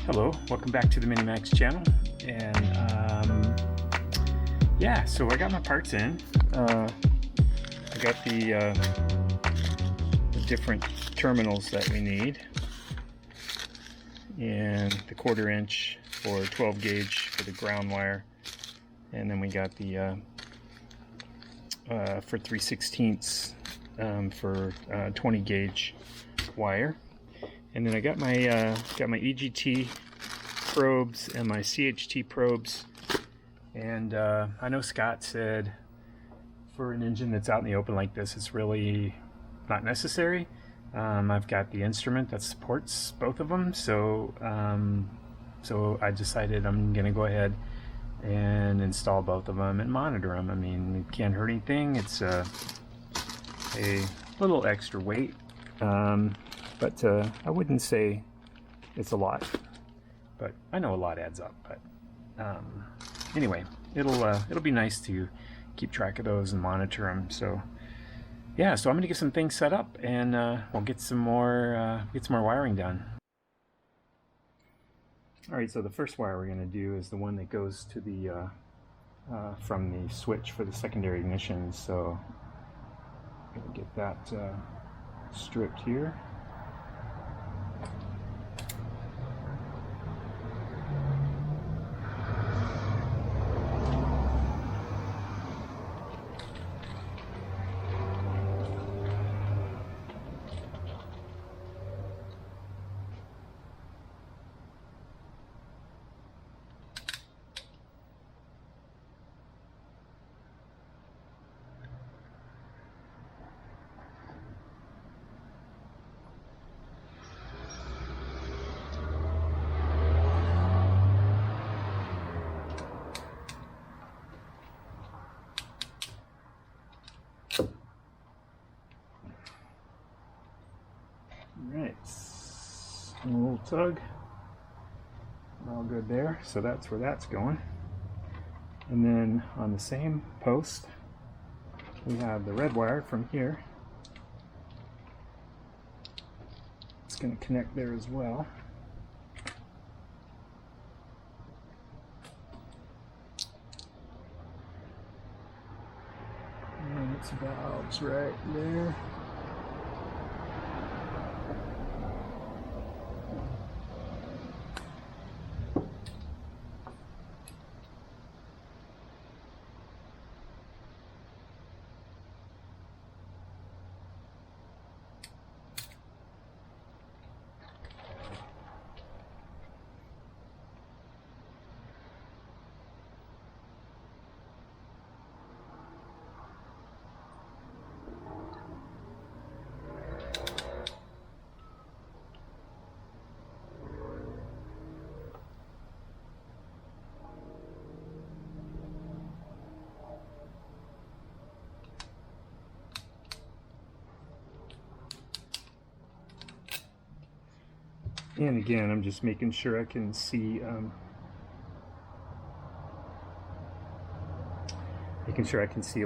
Hello, welcome back to the Minimax channel, and yeah, so I got my parts in. I got the different terminals that we need, and the 1/4 inch for 12 gauge for the ground wire, and then we got the for 3/16 for 20 gauge wire. And then I got my EGT probes and my CHT probes, and I know Scott said for an engine that's out in the open like this, it's really not necessary. I've got the instrument that supports both of them, so so I decided I'm gonna go ahead and install both of them and monitor them. I mean, it can't hurt anything. It's a little extra weight. But I wouldn't say it's a lot, but I know a lot adds up. But anyway, it'll be nice to keep track of those and monitor them. So yeah, so I'm gonna get some things set up, and we'll get some more wiring done. All right, so the first wire we're gonna do is the one that goes to the from the switch for the secondary ignition. So I'm gonna get that stripped here. Alright, a little tug, all good there, so that's where that's going. And then on the same post, we have the red wire from here. It's going to connect there as well. And its valves right there. And again, I'm just making sure I can see, a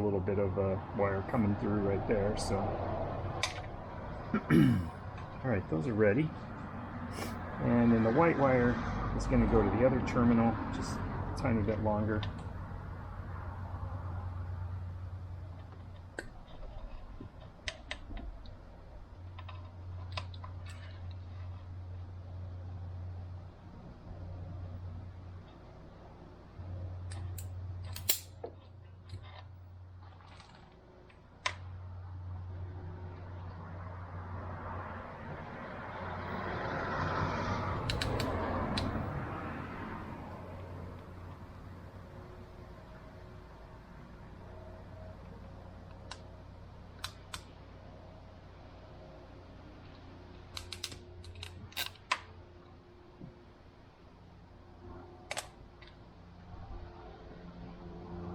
little bit of wire coming through right there. So, all right, those are ready. And then the white wire is going to go to the other terminal, just a tiny bit longer.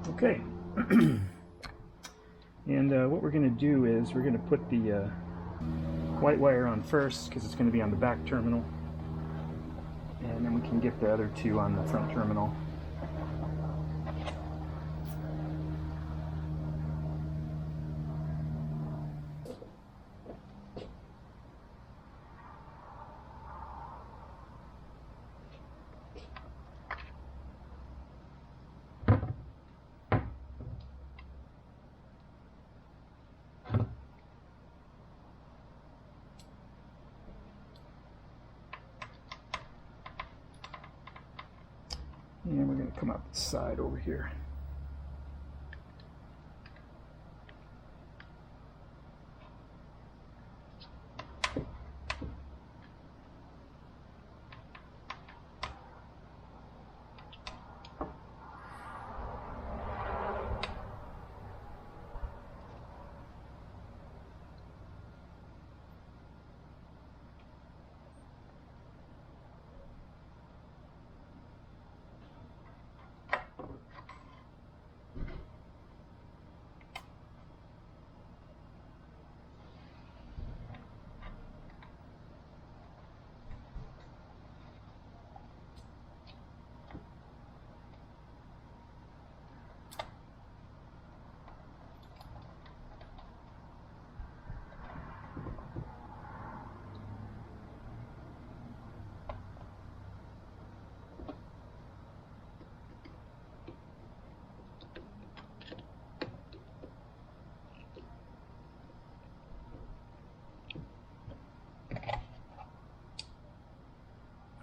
Okay, and what we're going to do is we're going to put the white wire on first because it's going to be on the back terminal, and then we can get the other two on the front terminal. And we're going to come out the side over here.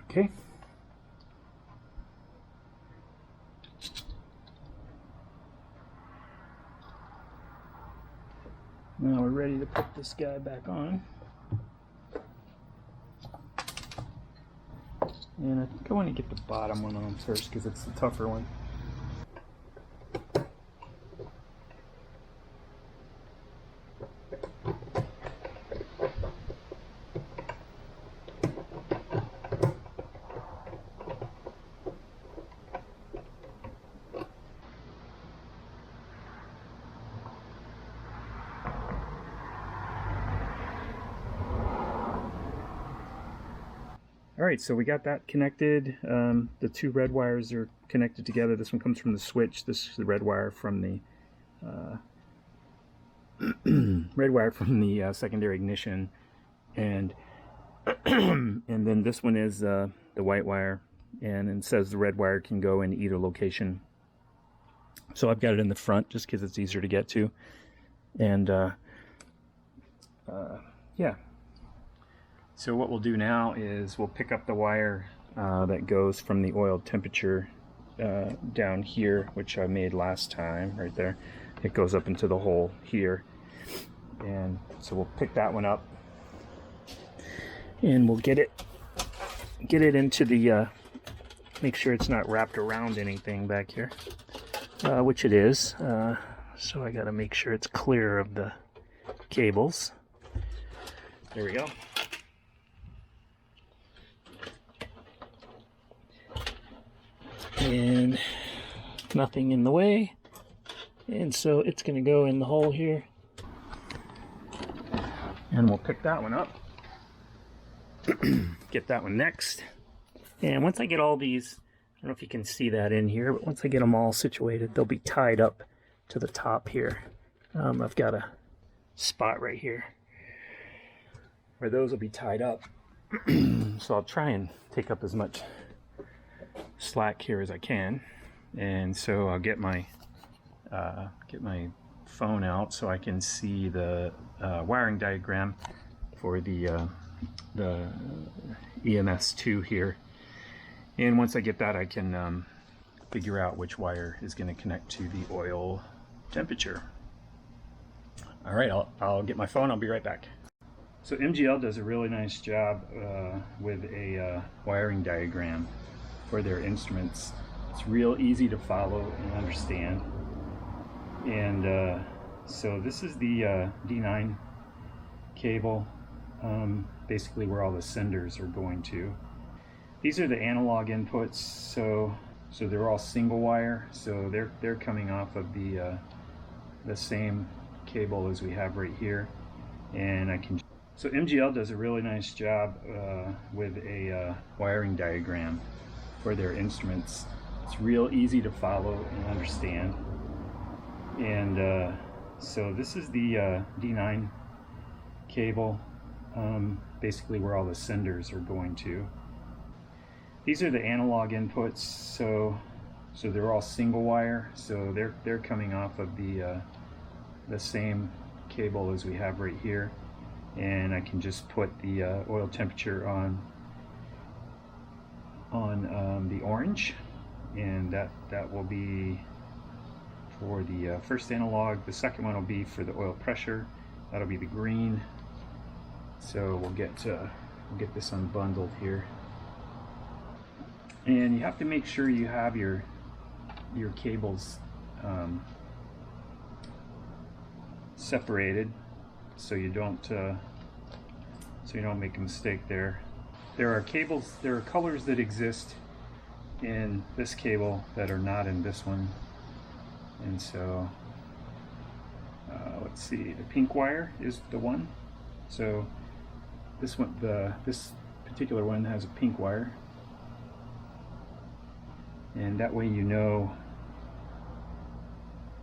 Okay. Now we're ready to put this guy back on. And I think I want to get the bottom one on first because it's the tougher one. Alright, so we got that connected. The two red wires are connected together. This one comes from the switch. This is the red wire from the secondary ignition, and and then this one is the white wire, and it says the red wire can go in either location. So I've got it in the front just because it's easier to get to, and yeah. So what we'll do now is we'll pick up the wire that goes from the oil temperature down here, which I made last time, right there. It goes up into the hole here. And so we'll pick that one up. And we'll get it into the, make sure it's not wrapped around anything back here, which it is. So I gotta make sure it's clear of the cables. There we go. And nothing in the way, and so it's going to go in the hole here, and we'll pick that one up. Get that one next, and once I get all these, I don't know if you can see that in here, but once I get them all situated, they'll be tied up to the top here. I've got a spot right here where those will be tied up. So I'll try and take up as much slack here as I can, and so I'll get my phone out so I can see the wiring diagram for the EMS2 here, and once I get that I can figure out which wire is going to connect to the oil temperature. Alright, I'll get my phone, I'll be right back. So MGL does a really nice job with a wiring diagram for their instruments. It's real easy to follow and understand. And so this is the D9 cable, basically where all the senders are going to. These are the analog inputs, so they're all single wire, so they're coming off of the same cable as we have right here. And I can. So MGL does a really nice job with a wiring diagram for their instruments. It's real easy to follow and understand. And so this is the D9 cable, basically where all the senders are going to. These are the analog inputs, so they're all single wire, so they're coming off of the same cable as we have right here. And I can just put the oil temperature on the orange, and that will be for the first analog. The second one will be for the oil pressure. That'll be the green. So we'll get this unbundled here, and you have to make sure you have your cables separated, so you don't make a mistake there. There are colors that exist in this cable that are not in this one, and so let's see, the pink wire is the one. So this one, this particular one has a pink wire, and that way you know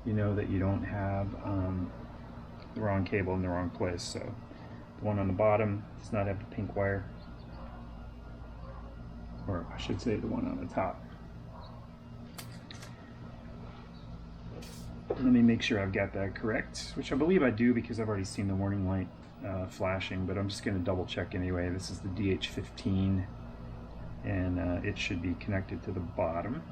that you don't have the wrong cable in the wrong place. So the one on the bottom does not have the pink wire, or I should say the one on the top. Let me make sure I've got that correct, which I believe I do because I've already seen the warning light flashing, but I'm just going to double check anyway. This is the DH15, and it should be connected to the bottom.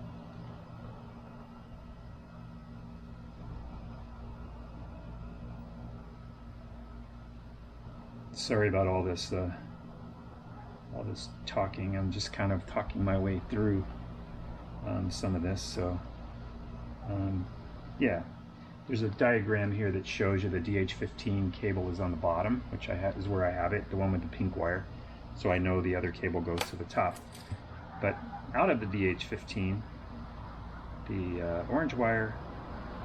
Sorry about all this talking. I'm just kind of talking my way through some of this. So yeah, there's a diagram here that shows you the DH15 cable is on the bottom, which is where I have it, the one with the pink wire. So I know the other cable goes to the top. But out of the DH15, the orange wire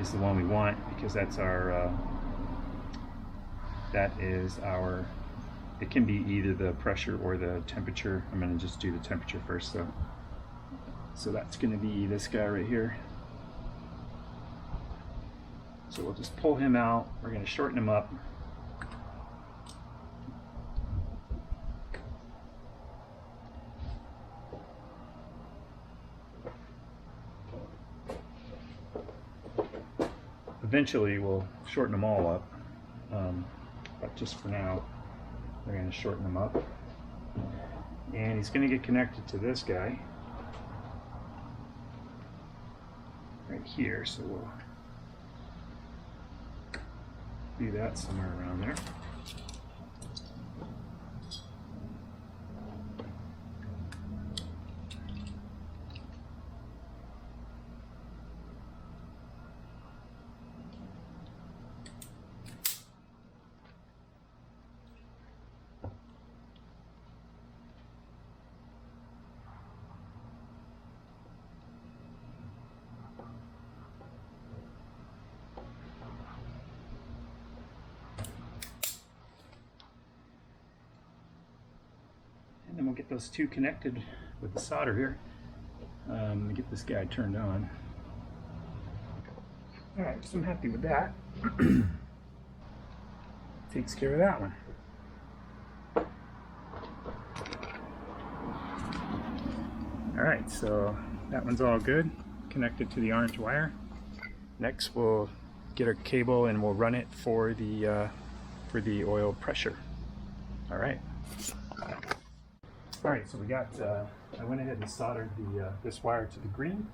is the one we want, because that's our it can be either the pressure or the temperature. I'm going to just do the temperature first. So that's going to be this guy right here. So we'll just pull him out. We're going to shorten him up. Eventually we'll shorten them all up, but just for now we're going to shorten them up. And he's going to get connected to this guy right here, so we'll do that somewhere around there. And then we'll get those two connected with the solder here. Get this guy turned on. Alright, so I'm happy with that. Takes care of that one. Alright, so that one's all good, connected to the orange wire. Next we'll get our cable and we'll run it for the oil pressure. Alright. Alright, so we got, I went ahead and soldered this wire to the green.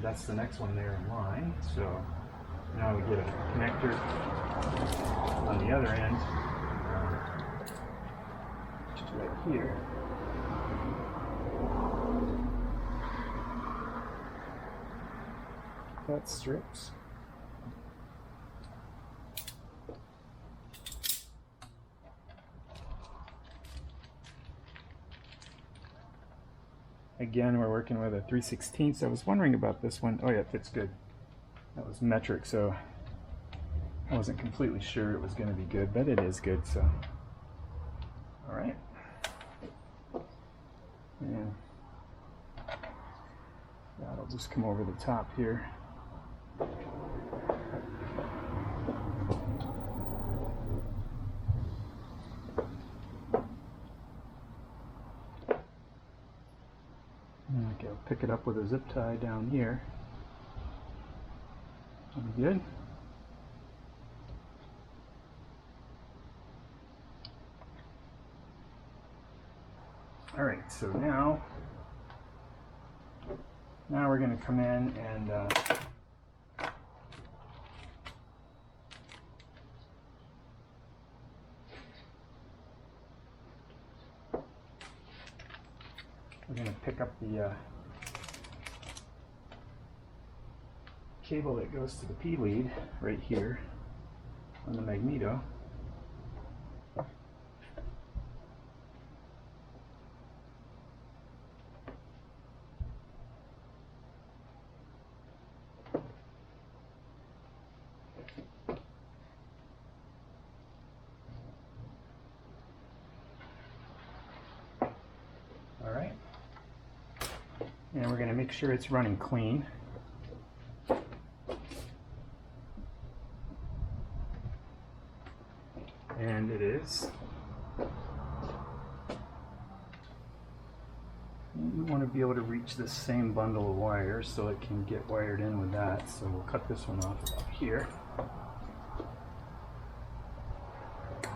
That's the next one there in line. So now we get a connector on the other end, just right here. That strips. Again, we're working with a 3/16. I was wondering about this one. Oh yeah, it fits good. That was metric, so I wasn't completely sure it was going to be good, but it is good. So, all right. And that'll just come over the top here. Okay, I'll pick it up with a zip tie down here. That'll be good. Alright, so now Now we're going to come in and we're going to pick up the cable that goes to the P lead right here on the magneto. All right, and we're going to make sure it's running clean. And it is. You want to be able to reach this same bundle of wires so it can get wired in with that. So we'll cut this one off about here.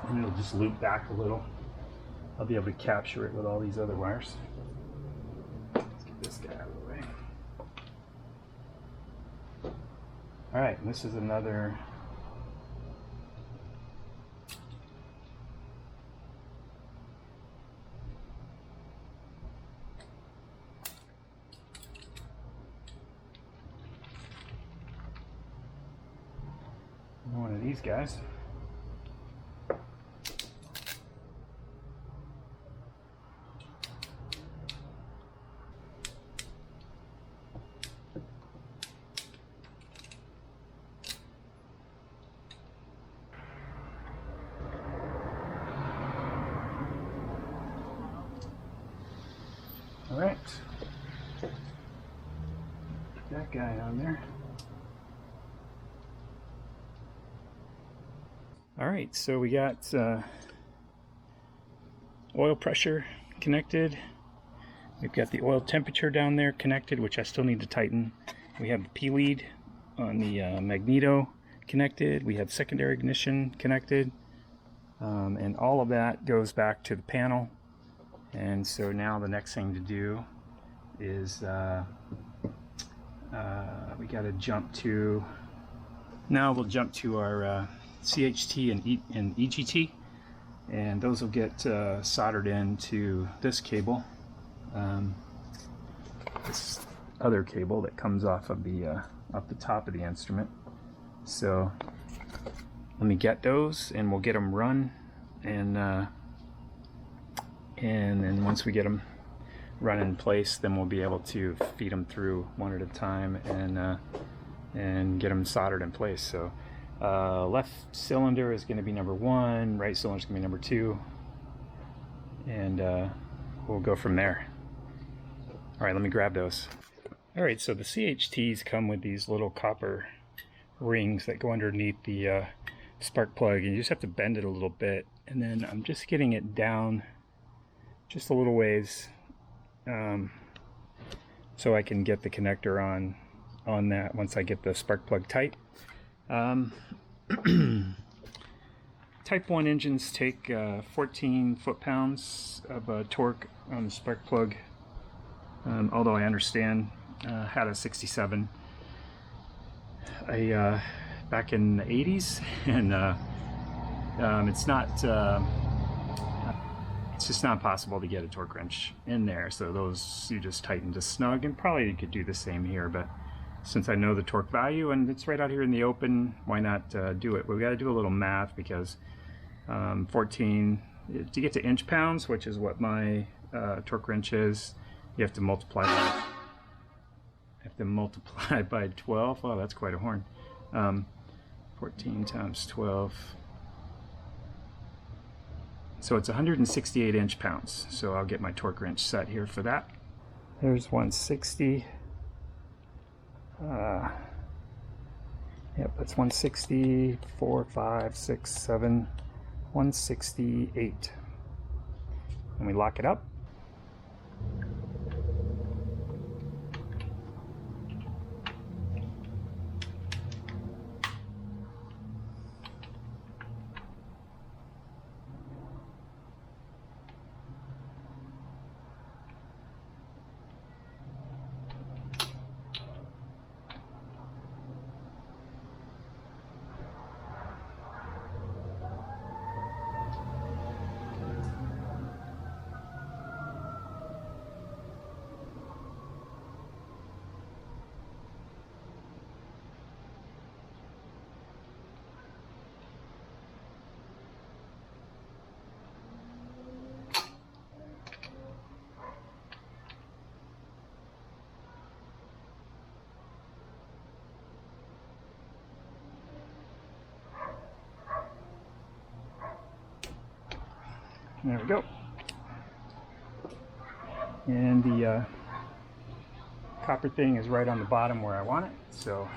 And it'll just loop back a little. I'll be able to capture it with all these other wires. Let's get this guy out of the way. Alright, and this is another one of these guys. All right, put that guy on there. All right, so we got oil pressure connected. We've got the oil temperature down there connected, which I still need to tighten. We have the P lead on the magneto connected. We have secondary ignition connected, and all of that goes back to the panel. And so now the next thing to do is we got to jump to. Now we'll jump to our CHT and EGT, and those will get soldered into this cable, this other cable that comes off of the top of the instrument. So let me get those, and we'll get them run, and then once we get them run in place, then we'll be able to feed them through one at a time and get them soldered in place. So left cylinder is going to be number 1, right cylinder is going to be number 2, and we'll go from there. All right, let me grab those. All right, so the CHTs come with these little copper rings that go underneath the spark plug, and you just have to bend it a little bit, and then I'm just getting it down just a little ways so I can get the connector on that once I get the spark plug tight. Type 1 engines take 14 foot-pounds of torque on the spark plug, although I understand had a 67 back in the 80s, and it's just not possible to get a torque wrench in there, so those you just tighten to snug, and probably you could do the same here, but since I know the torque value and it's right out here in the open, why not do it? We've got to do a little math, because 14, to get to inch pounds, which is what my torque wrench is, you have to multiply by 12. Wow, that's quite a horn. 14 times 12. So it's 168 inch pounds. So I'll get my torque wrench set here for that. There's 160. Yep, that's 160, 4, 5, 6, 7, 168. And we lock it up. There we go. And the copper thing is right on the bottom where I want it, so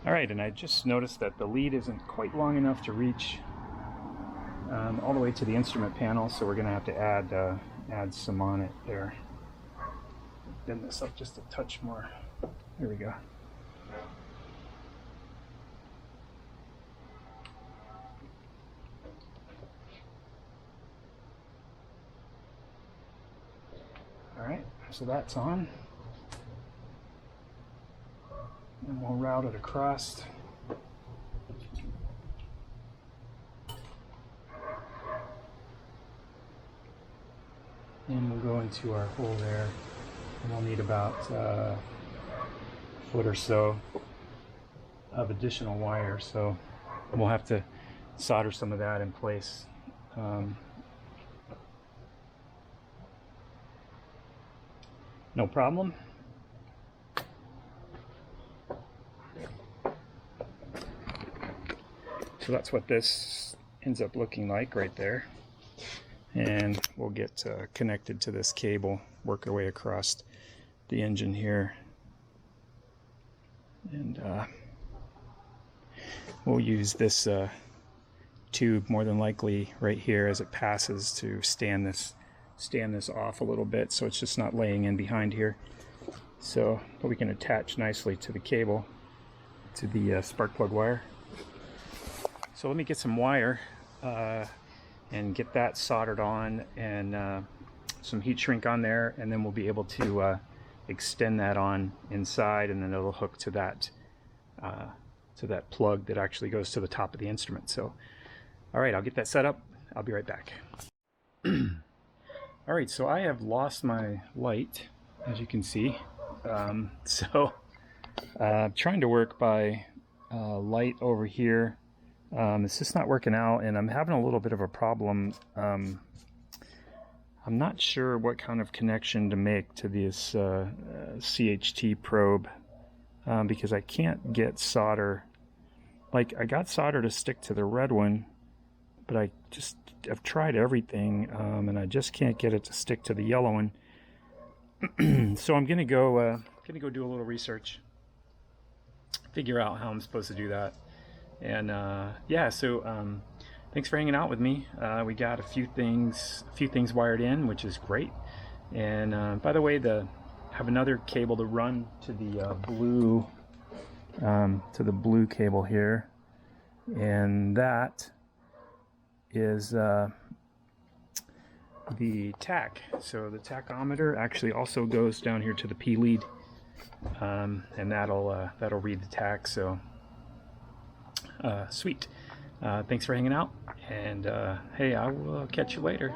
alright, and I just noticed that the lead isn't quite long enough to reach all the way to the instrument panel, so we're going to have to add some on it there. Bend this up just a touch more. There we go. Alright, so that's on. And we'll route it across. And we'll go into our hole there. And we'll need about a foot or so of additional wire. So we'll have to solder some of that in place. No problem. So that's what this ends up looking like right there. And we'll get connected to this cable, work our way across the engine here. And we'll use this tube more than likely right here as it passes to stand this off a little bit so it's just not laying in behind here. So, but we can attach nicely to the cable, to the spark plug wire. So let me get some wire and get that soldered on, and some heat shrink on there, and then we'll be able to extend that on inside, and then it'll hook to that plug that actually goes to the top of the instrument. So, all right, I'll get that set up. I'll be right back. All right, so I have lost my light, as you can see. So trying to work by light over here. It's just not working out, and I'm having a little bit of a problem. I'm not sure what kind of connection to make to this CHT probe, because I can't get solder. Like, I got solder to stick to the red one, but I've tried everything, and I just can't get it to stick to the yellow one. So I'm gonna go do a little research, figure out how I'm supposed to do that. And yeah, so thanks for hanging out with me. We got a few things wired in, which is great. And by the way, have another cable to run to the blue cable here, and that is the tach. So the tachometer actually also goes down here to the P lead, and that'll read the tach. So sweet. Thanks for hanging out, and hey, I will catch you later.